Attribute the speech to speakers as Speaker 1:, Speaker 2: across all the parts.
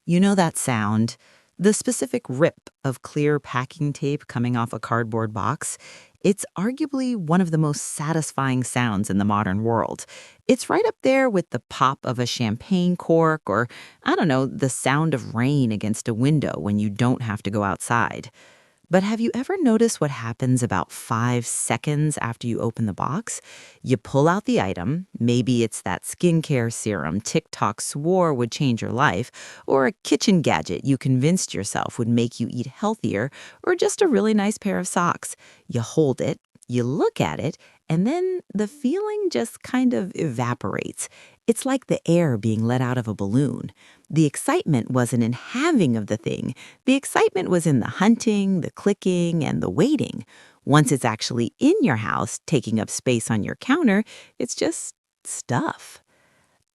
Speaker 1: You know that sound? The specific rip of clear packing tape coming off a cardboard box? It's arguably one of the most satisfying sounds in the modern world. It's right up there with the pop of a champagne cork or, I don't know, the sound of rain against a window when you don't have to go outside. But have you ever noticed what happens about 5 seconds after you open the box? You pull out the item, maybe it's that skincare serum TikTok swore would change your life, or a kitchen gadget you convinced yourself would make you eat healthier, or just a really nice pair of socks. You hold it, you look at it, and then the feeling just kind of evaporates. It's like the air being let out of a balloon. The excitement wasn't in having of the thing. The excitement was in the hunting, the clicking, and the waiting. Once it's actually in your house, taking up space on your counter, it's just stuff.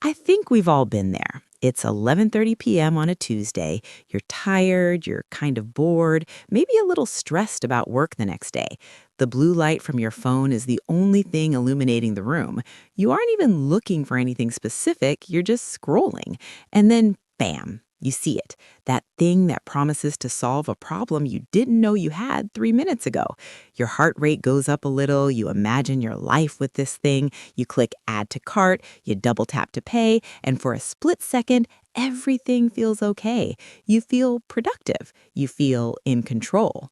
Speaker 1: I think we've all been there. It's 11:30 p.m. on a Tuesday. You're tired, you're kind of bored, maybe a little stressed about work the next day. The blue light from your phone is the only thing illuminating the room. You aren't even looking for anything specific, you're just scrolling. And then, bam, you see it. That thing that promises to solve a problem you didn't know you had 3 minutes ago. Your heart rate goes up a little, you imagine your life with this thing, you click add to cart, you double tap to pay, and for a split second, everything feels okay. You feel productive. You feel in control.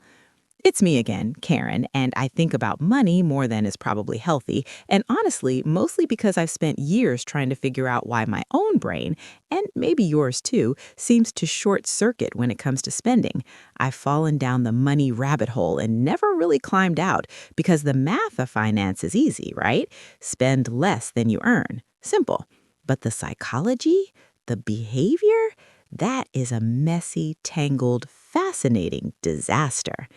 Speaker 1: It's me again, Karen, and I think about money more than is probably healthy, and honestly, mostly because I've spent years trying to figure out why my own brain, and maybe yours too, seems to short circuit when it comes to spending. I've fallen down the money rabbit hole and never really climbed out because the math of finance is easy, right? Spend less than you earn. Simple. But the psychology, the behavior, that is a messy, tangled, fascinating disaster.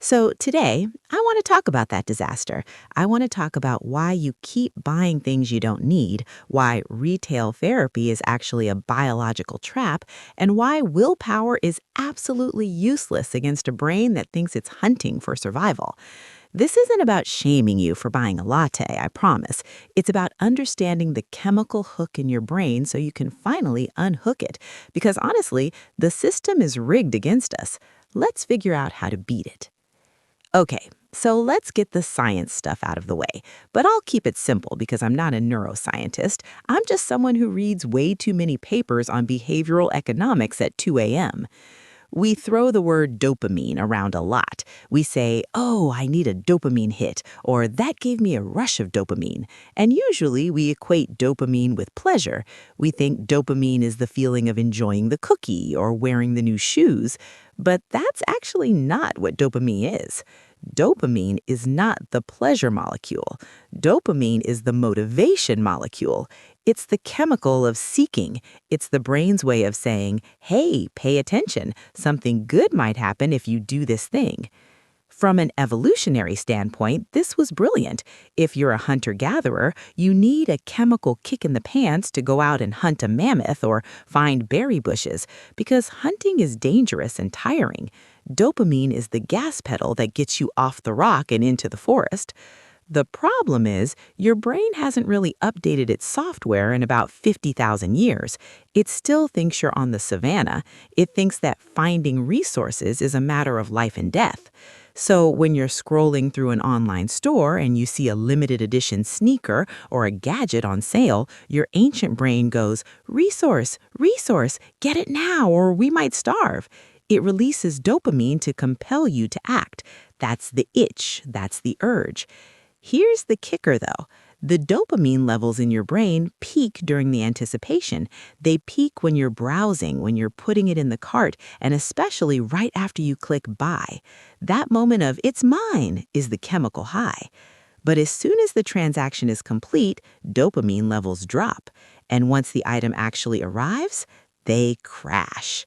Speaker 1: So today, I want to talk about that disaster. I want to talk about why you keep buying things you don't need, why retail therapy is actually a biological trap, and why willpower is absolutely useless against a brain that thinks it's hunting for survival. This isn't about shaming you for buying a latte, I promise. It's about understanding the chemical hook in your brain so you can finally unhook it. Because honestly, the system is rigged against us. Let's figure out how to beat it. Okay, so let's get the science stuff out of the way. But I'll keep it simple because I'm not a neuroscientist. I'm just someone who reads way too many papers on behavioral economics at 2 a.m. We throw the word dopamine around a lot. We say, oh, I need a dopamine hit, or that gave me a rush of dopamine. And usually we equate dopamine with pleasure. We think dopamine is the feeling of enjoying the cookie or wearing the new shoes. But that's actually not what dopamine is. Dopamine is not the pleasure molecule. Dopamine is the motivation molecule. It's the chemical of seeking. It's the brain's way of saying, hey, pay attention. Something good might happen if you do this thing. From an evolutionary standpoint, this was brilliant. If you're a hunter-gatherer, you need a chemical kick in the pants to go out and hunt a mammoth or find berry bushes, because hunting is dangerous and tiring. Dopamine is the gas pedal that gets you off the rock and into the forest. The problem is, your brain hasn't really updated its software in about 50,000 years. It still thinks you're on the savannah. It thinks that finding resources is a matter of life and death. So when you're scrolling through an online store and you see a limited edition sneaker or a gadget on sale, your ancient brain goes, resource, resource, get it now or we might starve. It releases dopamine to compel you to act. That's the itch, that's the urge. Here's the kicker, though. The dopamine levels in your brain peak during the anticipation. They peak when you're browsing, when you're putting it in the cart, and especially right after you click buy. That moment of, it's mine, is the chemical high. But as soon as the transaction is complete, dopamine levels drop. And once the item actually arrives, they crash.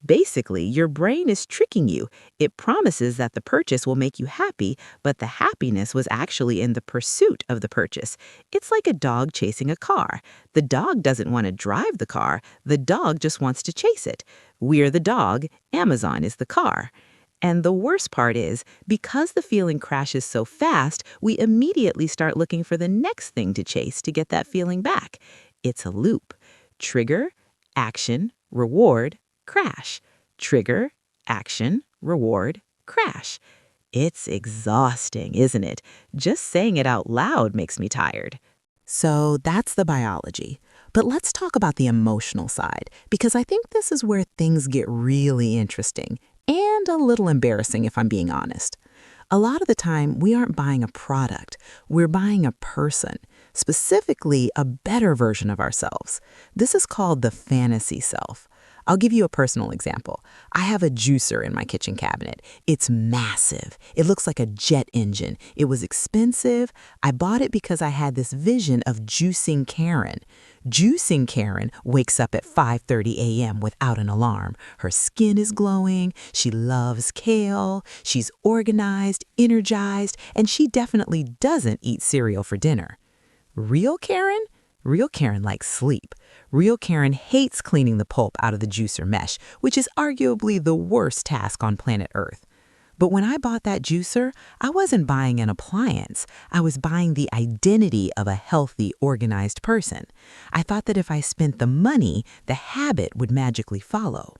Speaker 1: Basically, your brain is tricking you. It promises that the purchase will make you happy, but the happiness was actually in the pursuit of the purchase. It's like a dog chasing a car. The dog doesn't want to drive the car. The dog just wants to chase it. We're the dog. Amazon is the car. And the worst part is, because the feeling crashes so fast, we immediately start looking for the next thing to chase to get that feeling back. It's a loop. Trigger, action, reward, crash. Trigger, action, reward, crash. It's exhausting, isn't it? Just saying it out loud makes me tired. So that's the biology. But let's talk about the emotional side, because I think this is where things get really interesting and a little embarrassing if I'm being honest. A lot of the time, we aren't buying a product, we're buying a person, specifically a better version of ourselves. This is called the fantasy self. I'll give you a personal example. I have a juicer in my kitchen cabinet. It's massive. It looks like a jet engine. It was expensive. I bought it because I had this vision of juicing Karen. Juicing Karen wakes up at 5:30 a.m. without an alarm. Her skin is glowing. She loves kale. She's organized, energized, and she definitely doesn't eat cereal for dinner. Real Karen? Real Karen likes sleep. Real Karen hates cleaning the pulp out of the juicer mesh, which is arguably the worst task on planet Earth. But when I bought that juicer, I wasn't buying an appliance. I was buying the identity of a healthy, organized person. I thought that if I spent the money, the habit would magically follow.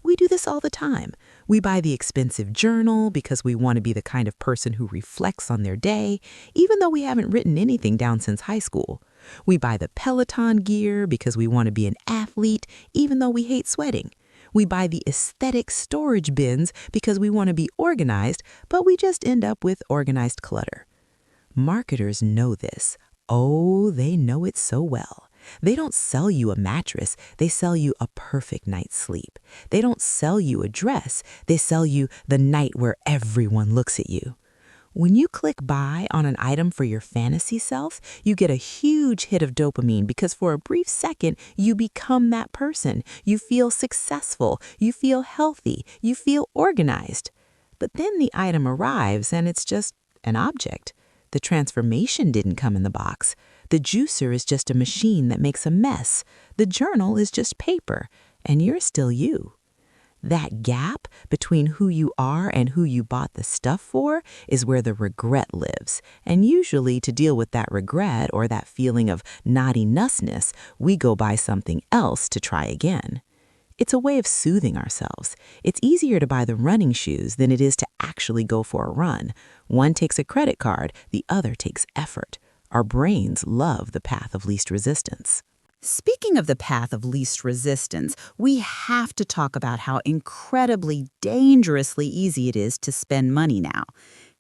Speaker 1: We do this all the time. We buy the expensive journal because we want to be the kind of person who reflects on their day, even though we haven't written anything down since high school. We buy the Peloton gear because we want to be an athlete, even though we hate sweating. We buy the aesthetic storage bins because we want to be organized, but we just end up with organized clutter. Marketers know this. Oh, they know it so well. They don't sell you a mattress, they sell you a perfect night's sleep. They don't sell you a dress, they sell you the night where everyone looks at you. When you click buy on an item for your fantasy self, you get a huge hit of dopamine because for a brief second, you become that person. You feel successful, you feel healthy, you feel organized. But then the item arrives and it's just an object. The transformation didn't come in the box. The juicer is just a machine that makes a mess. The journal is just paper, and you're still you. That gap between who you are and who you bought the stuff for is where the regret lives. And usually to deal with that regret or that feeling of not enoughness, we go buy something else to try again. It's a way of soothing ourselves. It's easier to buy the running shoes than it is to actually go for a run. One takes a credit card, the other takes effort. Our brains love the path of least resistance. Speaking of the path of least resistance, we have to talk about how incredibly dangerously easy it is to spend money now.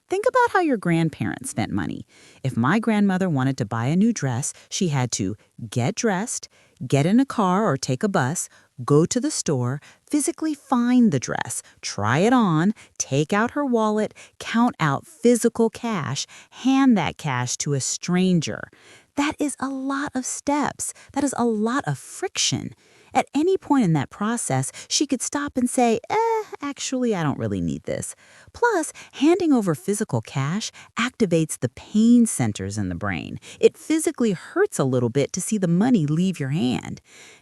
Speaker 1: Think about how your grandparents spent money. If my grandmother wanted to buy a new dress, she had to get dressed, get in a car or take a bus, go to the store, physically find the dress, try it on, take out her wallet, count out physical cash, hand that cash to a stranger. That is a lot of steps. That is a lot of friction. At any point in that process, she could stop and say, actually, I don't really need this. Plus, handing over physical cash activates the pain centers in the brain. It physically hurts a little bit to see the money leave your hand.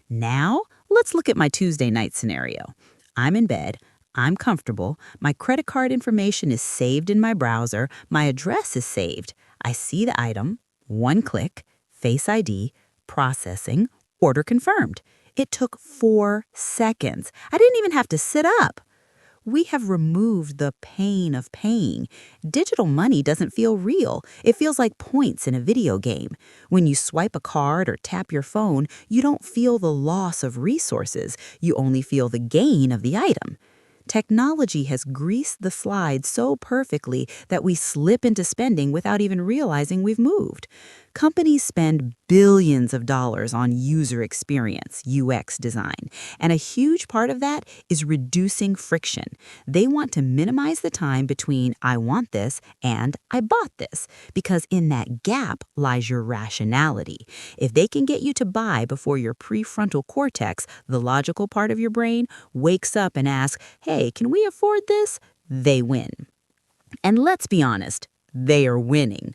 Speaker 1: Now, let's look at my Tuesday night scenario. I'm in bed. I'm comfortable. My credit card information is saved in my browser. My address is saved. I see the item. One click, Face ID, processing, order confirmed. It took 4 seconds. I didn't even have to sit up. We have removed the pain of paying. Digital money doesn't feel real. It feels like points in a video game. When you swipe a card or tap your phone, you don't feel the loss of resources. You only feel the gain of the item. Technology has greased the slide so perfectly that we slip into spending without even realizing we've moved. Companies spend billions of dollars on user experience, UX design, and a huge part of that is reducing friction. They want to minimize the time between I want this and I bought this, because in that gap lies your rationality. If they can get you to buy before your prefrontal cortex, the logical part of your brain, wakes up and asks, hey, can we afford this? They win. And let's be honest, they are winning.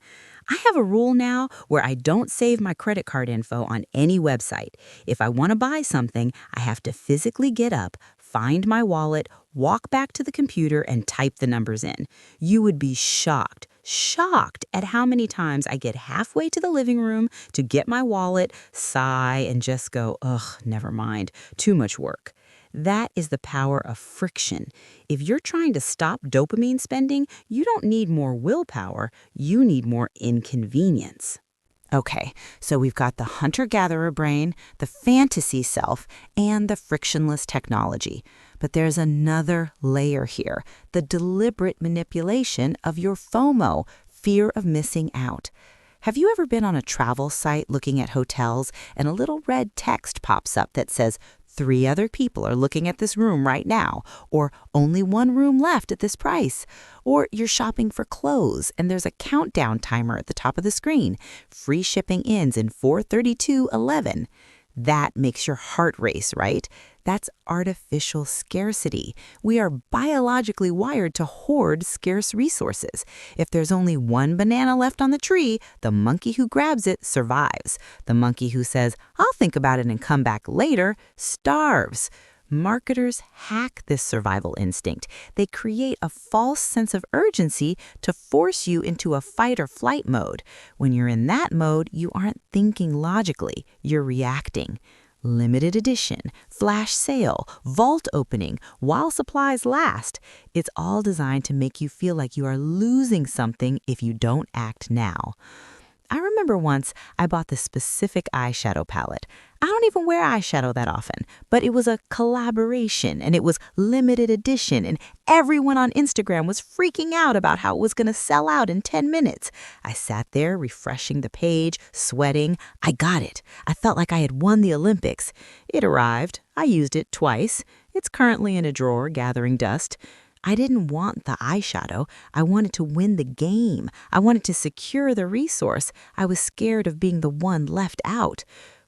Speaker 1: I have a rule now where I don't save my credit card info on any website. If I want to buy something, I have to physically get up, find my wallet, walk back to the computer, and type the numbers in. You would be shocked at how many times I get halfway to the living room to get my wallet, sigh, and just go, ugh, never mind, too much work. That is the power of friction. If you're trying to stop dopamine spending, you don't need more willpower, you need more inconvenience. Okay, so we've got the hunter-gatherer brain, the fantasy self, and the frictionless technology. But there's another layer here, the deliberate manipulation of your FOMO, fear of missing out. Have you ever been on a travel site looking at hotels and a little red text pops up that says, 3 other people are looking at this room right now, or only one room left at this price? Or you're shopping for clothes and there's a countdown timer at the top of the screen. Free shipping ends in 4:32:11. That makes your heart race, right? That's artificial scarcity. We are biologically wired to hoard scarce resources. If there's only one banana left on the tree, the monkey who grabs it survives. The monkey who says, I'll think about it and come back later, starves. Marketers hack this survival instinct. They create a false sense of urgency to force you into a fight or flight mode. When you're in that mode, you aren't thinking logically, you're reacting. Limited edition, flash sale, vault opening, while supplies last. It's all designed to make you feel like you are losing something if you don't act now. I remember once I bought this specific eyeshadow palette. I don't even wear eyeshadow that often, but it was a collaboration and it was limited edition and everyone on Instagram was freaking out about how it was going to sell out in 10 minutes. I sat there refreshing the page, sweating. I got it. I felt like I had won the Olympics. It arrived. I used it twice. It's currently in a drawer gathering dust. I didn't want the eyeshadow. I wanted to win the game. I wanted to secure the resource. I was scared of being the one left out.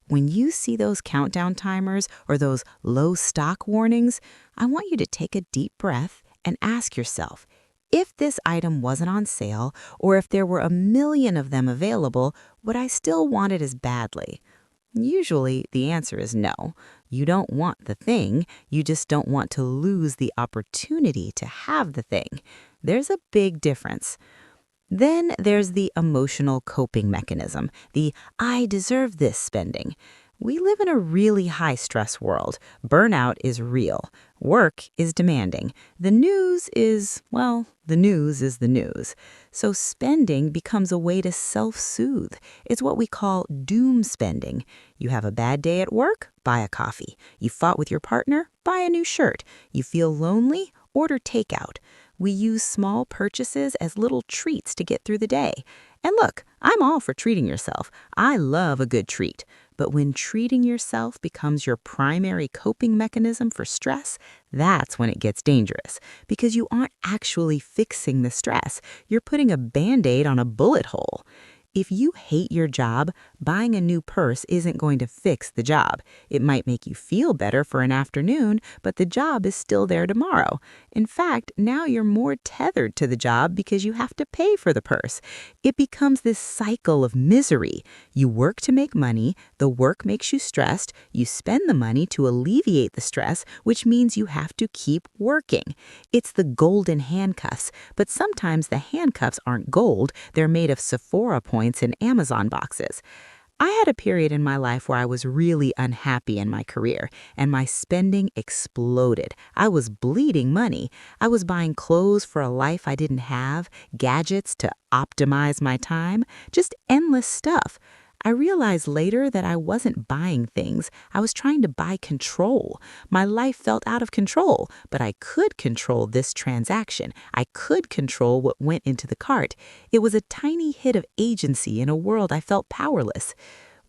Speaker 1: When you see those countdown timers or those low stock warnings, I want you to take a deep breath and ask yourself, if this item wasn't on sale or if there were a million of them available, would I still want it as badly? Usually, the answer is no. You don't want the thing, you just don't want to lose the opportunity to have the thing. There's a big difference. Then there's the emotional coping mechanism, the I deserve this spending. We live in a really high-stress world. Burnout is real. Work is demanding. The news is the news. So spending becomes a way to self-soothe. It's what we call doom spending. You have a bad day at work? Buy a coffee. You fought with your partner? Buy a new shirt. You feel lonely? Order takeout. We use small purchases as little treats to get through the day. And look, I'm all for treating yourself. I love a good treat. But when treating yourself becomes your primary coping mechanism for stress, that's when it gets dangerous. Because you aren't actually fixing the stress. You're putting a Band-Aid on a bullet hole. If you hate your job, buying a new purse isn't going to fix the job. It might make you feel better for an afternoon, but the job is still there tomorrow. In fact, now you're more tethered to the job because you have to pay for the purse. It becomes this cycle of misery. You work to make money, the work makes you stressed, you spend the money to alleviate the stress, which means you have to keep working. It's the golden handcuffs, but sometimes the handcuffs aren't gold, they're made of Sephora points in Amazon boxes. I had a period in my life where I was really unhappy in my career, and my spending exploded. I was bleeding money. I was buying clothes for a life I didn't have, gadgets to optimize my time, just endless stuff. I realized later that I wasn't buying things. I was trying to buy control. My life felt out of control, but I could control this transaction. I could control what went into the cart. It was a tiny hit of agency in a world I felt powerless.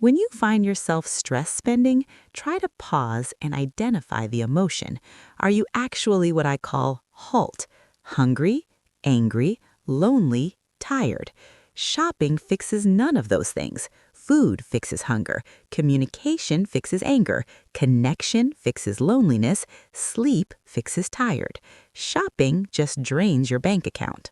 Speaker 1: When you find yourself stress spending, try to pause and identify the emotion. Are you actually what I call halt? Hungry, angry, lonely, tired. Shopping fixes none of those things. Food fixes hunger. Communication fixes anger. Connection fixes loneliness. Sleep fixes tired. Shopping just drains your bank account.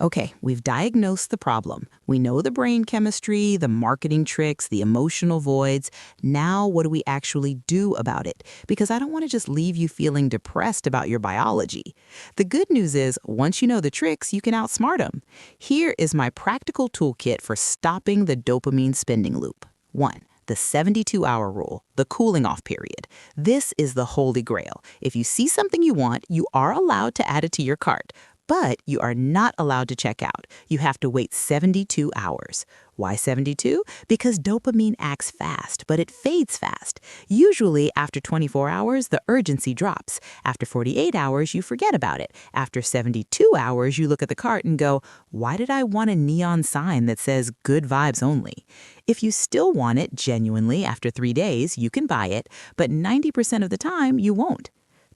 Speaker 1: Okay, we've diagnosed the problem. We know the brain chemistry, the marketing tricks, the emotional voids. Now, what do we actually do about it? Because I don't want to just leave you feeling depressed about your biology. The good news is, once you know the tricks, you can outsmart them. Here is my practical toolkit for stopping the dopamine spending loop. 1. The 72-hour rule, the cooling off period. This is the holy grail. If you see something you want, you are allowed to add it to your cart. But you are not allowed to check out. You have to wait 72 hours. Why 72? Because dopamine acts fast, but it fades fast. Usually, after 24 hours, the urgency drops. After 48 hours, you forget about it. After 72 hours, you look at the cart and go, why did I want a neon sign that says good vibes only? If you still want it genuinely after 3 days, you can buy it, but 90% of the time, you won't.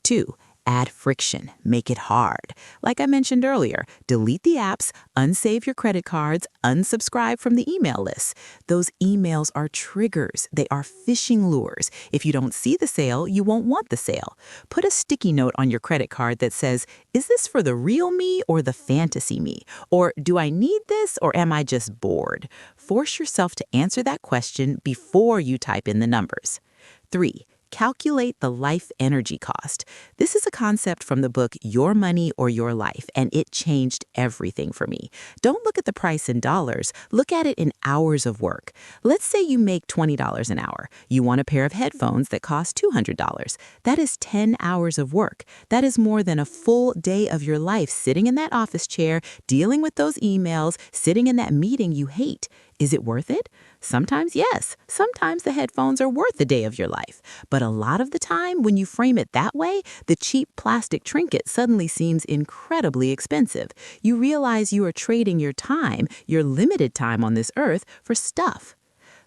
Speaker 1: 2. Add friction. Make it hard. Like I mentioned earlier, delete the apps, unsave your credit cards, unsubscribe from the email list. Those emails are triggers. They are phishing lures. If you don't see the sale, you won't want the sale. Put a sticky note on your credit card that says, is this for the real me or the fantasy me? Or do I need this or am I just bored? Force yourself to answer that question before you type in the numbers. 3. Calculate the life energy cost. This is a concept from the book Your Money or Your Life, and it changed everything for me. Don't look at the price in dollars. Look at it in hours of work. Let's say you make $20 an hour. You want a pair of headphones that cost $200. That is 10 hours of work. That is more than a full day of your life sitting in that office chair, dealing with those emails, sitting in that meeting you hate. Is it worth it? Sometimes yes. Sometimes the headphones are worth the day of your life. But a lot of the time, when you frame it that way, the cheap plastic trinket suddenly seems incredibly expensive. You realize you are trading your time, your limited time on this earth, for stuff.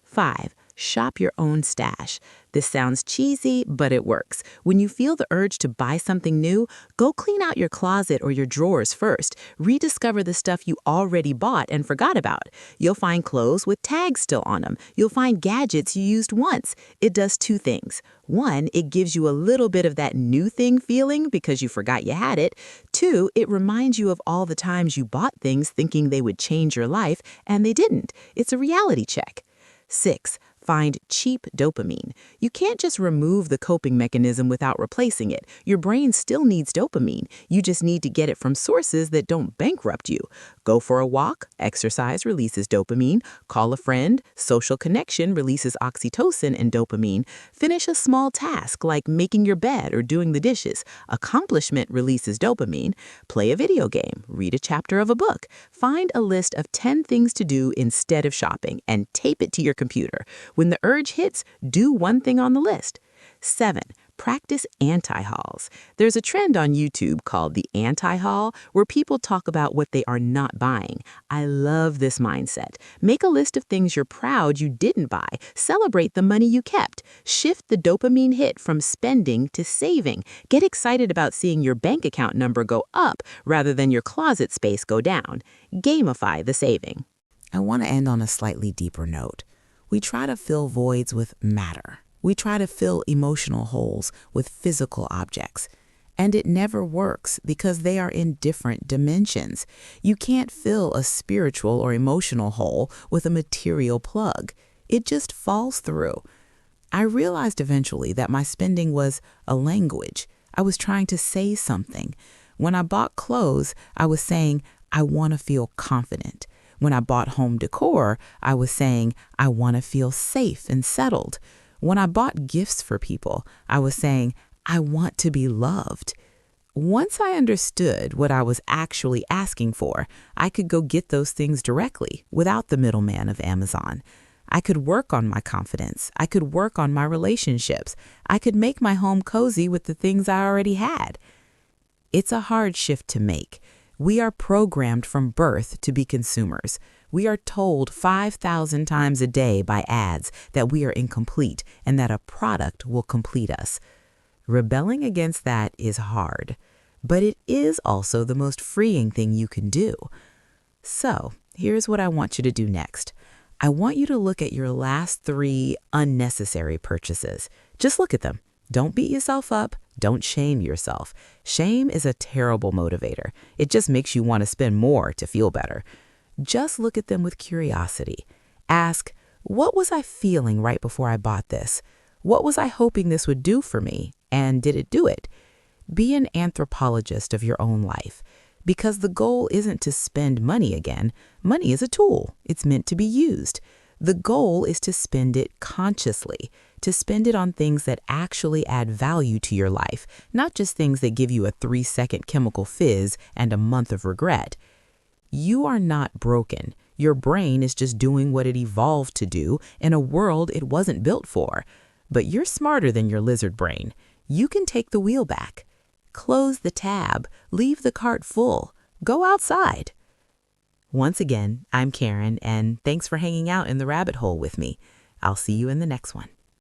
Speaker 1: 5. Shop your own stash. This sounds cheesy, but it works. When you feel the urge to buy something new, go clean out your closet or your drawers first. Rediscover the stuff you already bought and forgot about. You'll find clothes with tags still on them. You'll find gadgets you used once. It does 2 things. 1, it gives you a little bit of that new thing feeling because you forgot you had it. 2, it reminds you of all the times you bought things thinking they would change your life, and they didn't. It's a reality check. 6. Find cheap dopamine. You can't just remove the coping mechanism without replacing it. Your brain still needs dopamine. You just need to get it from sources that don't bankrupt you. Go for a walk, exercise releases dopamine. Call a friend, social connection releases oxytocin and dopamine. Finish a small task like making your bed or doing the dishes. Accomplishment releases dopamine. Play a video game, read a chapter of a book. Find a list of 10 things to do instead of shopping and tape it to your computer. When the urge hits, do one thing on the list. 7. Practice anti-hauls. There's a trend on YouTube called the anti-haul, where people talk about what they are not buying. I love this mindset. Make a list of things you're proud you didn't buy. Celebrate the money you kept. Shift the dopamine hit from spending to saving. Get excited about seeing your bank account number go up rather than your closet space go down. Gamify the saving. I want to end on a slightly deeper note. We try to fill voids with matter. We try to fill emotional holes with physical objects. And it never works because they are in different dimensions. You can't fill a spiritual or emotional hole with a material plug. It just falls through. I realized eventually that my spending was a language. I was trying to say something. When I bought clothes, I was saying, I want to feel confident. When I bought home decor, I was saying, I want to feel safe and settled. When I bought gifts for people, I was saying, I want to be loved. Once I understood what I was actually asking for, I could go get those things directly without the middleman of Amazon. I could work on my confidence. I could work on my relationships. I could make my home cozy with the things I already had. It's a hard shift to make. We are programmed from birth to be consumers. We are told 5,000 times a day by ads that we are incomplete and that a product will complete us. Rebelling against that is hard, but it is also the most freeing thing you can do. So, here's what I want you to do next. I want you to look at your last 3 unnecessary purchases. Just look at them. Don't beat yourself up. Don't shame yourself. Shame is a terrible motivator. It just makes you want to spend more to feel better. Just look at them with curiosity. Ask, what was I feeling right before I bought this? What was I hoping this would do for me? And did it do it? Be an anthropologist of your own life. Because the goal isn't to spend money again. Money is a tool. It's meant to be used.
Speaker 2: The goal is to spend it consciously, to spend it on things that actually add value to your life, not just things that give you a 3-second chemical fizz and a month of regret. You are not broken. Your brain is just doing what it evolved to do in a world it wasn't built for. But you're smarter than your lizard brain. You can take the wheel back. Close the tab. Leave the cart full. Go outside. Once again, I'm Karen, and thanks for hanging out in the rabbit hole with me. I'll see you in the next one.